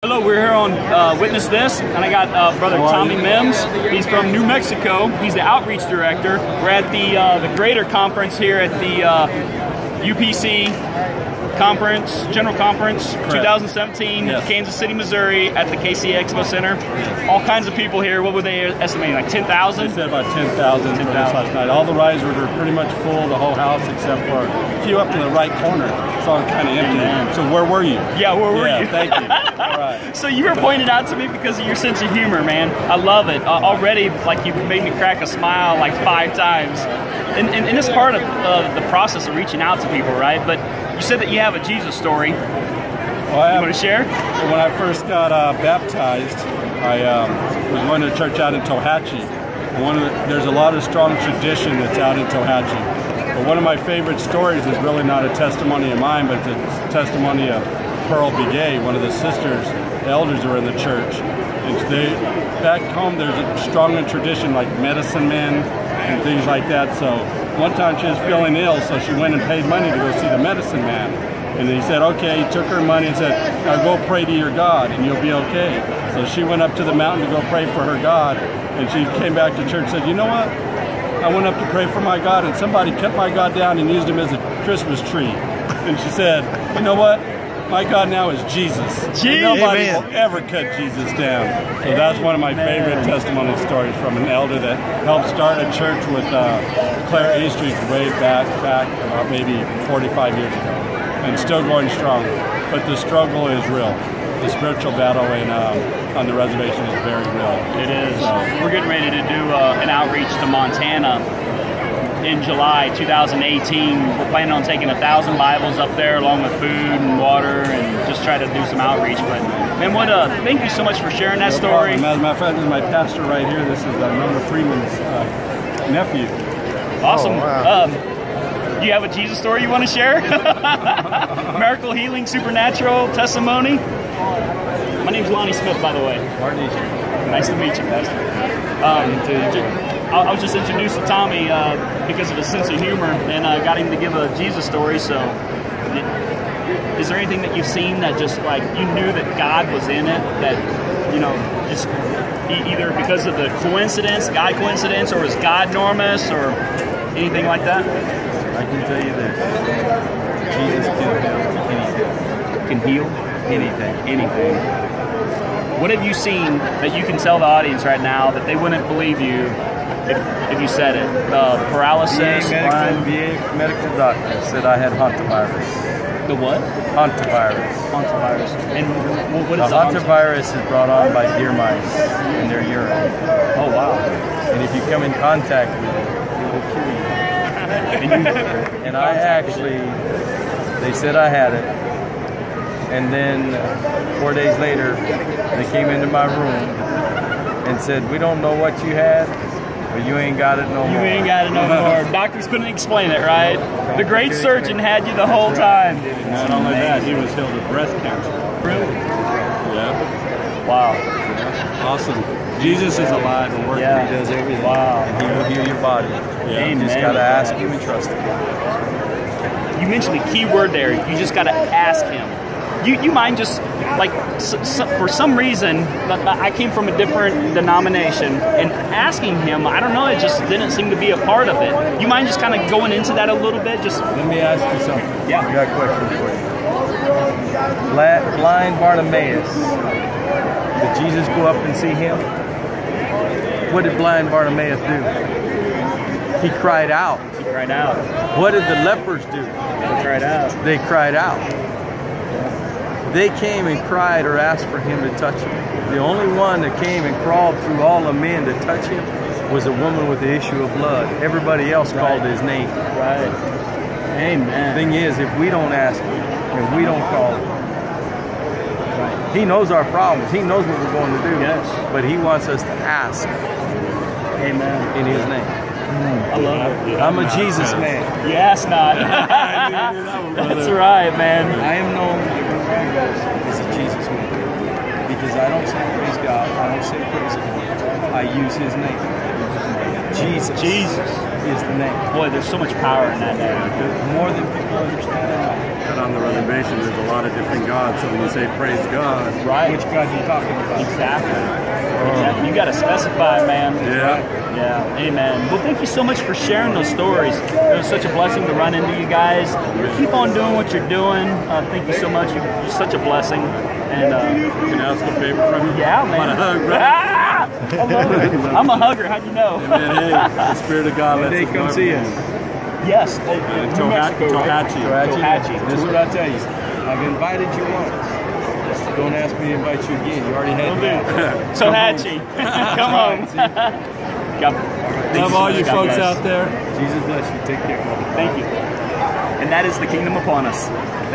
Hello, we're here on Witness This, and I got Brother Tommy Mims. He's from New Mexico. He's the outreach director. We're at the Greater Conference here at the UPCI General Conference 2017 in Kansas City, Missouri at the KC Expo Center. All kinds of people here. What were they estimating, like 10,000? They said about 10,000 last night. All the rides were pretty much full, the whole house, except for a few up in the right corner. It's all kind of empty. So where were you? Yeah, where were you? Thank you. All right. So you were pointed out to me because of your sense of humor, man. I love it. Already, like, you made me crack a smile like 5 times. And it's part of the process of reaching out to people, right? But you said that you have a Jesus story. Well, you want to share? When I first got baptized, I was going to a church out in Tohatchee. There's a lot of strong tradition that's out in Tohatchee. But one of my favorite stories is really not a testimony of mine, but it's a testimony of Pearl Begay, one of the sisters, the elders who were in the church. And back home, there's a strong tradition like medicine men and things like that. So one time she was feeling ill, so she went and paid money to go see the medicine man. And he said, okay, he took her money and said, now go pray to your God and you'll be okay. So she went up to the mountain to go pray for her God, and she came back to church and said, you know what? I went up to pray for my God and somebody cut my God down and used him as a Christmas tree. And she said, you know what? My God now is Jesus. Nobody will ever cut Jesus down. So that's one of my favorite testimony stories from an elder that helped start a church with Claire A. Street way back about maybe 45 years ago. And still going strong. But the struggle is real. The spiritual battle on the reservation is very real. It is. We're getting ready to do an outreach to Montana in July 2018. We're planning on taking 1,000 Bibles up there along with food and water and just try to do some outreach. But man, thank you so much for sharing that story. As a matter of fact, this is my pastor right here. This is Nona Freeman's nephew. Awesome. Oh, wow. Do you have a Jesus story you want to share? Miracle, healing, supernatural, testimony? My name's Lonnie Smith, by the way. Nice to meet you, Pastor. I was just introduced to Tommy because of his sense of humor, and got him to give a Jesus story. So, is there anything that you've seen that just like you knew that God was in it? That just either because of the coincidence, God coincidence, or is God enormous, or anything like that? I can tell you this: Jesus can heal anything. Can heal anything. What have you seen that you can tell the audience right now that they wouldn't believe you if you said it? Paralysis? Medical doctor said I had hantavirus. The what? Hantavirus. And what is the hantavirus? Is brought on by deer mice in their urine. Oh, wow. And if you come in contact with it, it will kill you. And I actually, they said I had it. And then 4 days later, they came into my room and said, we don't know what you had, but you ain't got it no more. You ain't got it no more. Doctors couldn't explain it, right? The great surgeon had you the whole time. Not only that, he was healed of breast cancer. Really? Yeah. Wow. Awesome. Jesus is alive and working. Yeah. He does everything. Wow. And he will heal your body. Yeah. You just got to ask him and trust him. You mentioned a key word there. You just got to ask him. You mind just, like, for some reason, I came from a different denomination, and asking him, I don't know, it just didn't seem to be a part of it. You mind just kind of going into that a little bit? Let me ask you something. Yeah. I got a question for you. Blind Bartimaeus, did Jesus go up and see him? What did blind Bartimaeus do? He cried out. He cried out. What did the lepers do? They cried out. They cried out. They came and cried or asked for him to touch him. The only one that came and crawled through all the men to touch him was a woman with the issue of blood. Everybody else called his name. Right. Amen. The thing is, if we don't ask him and we don't call him, he knows our problems. He knows what we're going to do. Yes. But he wants us to ask. Amen. In his name. I love it. I'm a Jesus man. You ask not. That's right, man. I am known as a Jesus man because I don't say praise God. I don't say praise the Lord. I use his name. Jesus is the name. Boy, there's so much power in that name. More than people understand. that on the reservation there's a lot of different gods. So when you say praise God, Right. which God are you talking about? Exactly. Exactly. You got to specify, man. Yeah. Yeah. Amen. Well, thank you so much for sharing those stories. It was such a blessing to run into you guys. Keep on doing what you're doing. Thank you so much. You're such a blessing. And Can I ask a favor from you? yeah, man. Want a hug, brother? Ah! I love it. I'm a hugger. How'd you know? And then, hey, the Spirit of God lets They us come know see everything. us. Yes. New Mexico, right? Tohatchee. This is what I tell you. I've invited you once. Don't ask me to invite you again. You already had me. Tohatchee. Come on. God, Love all you God folks bless. out there. Jesus bless you. Take care. Thank you. And that is the kingdom upon us. Thank you.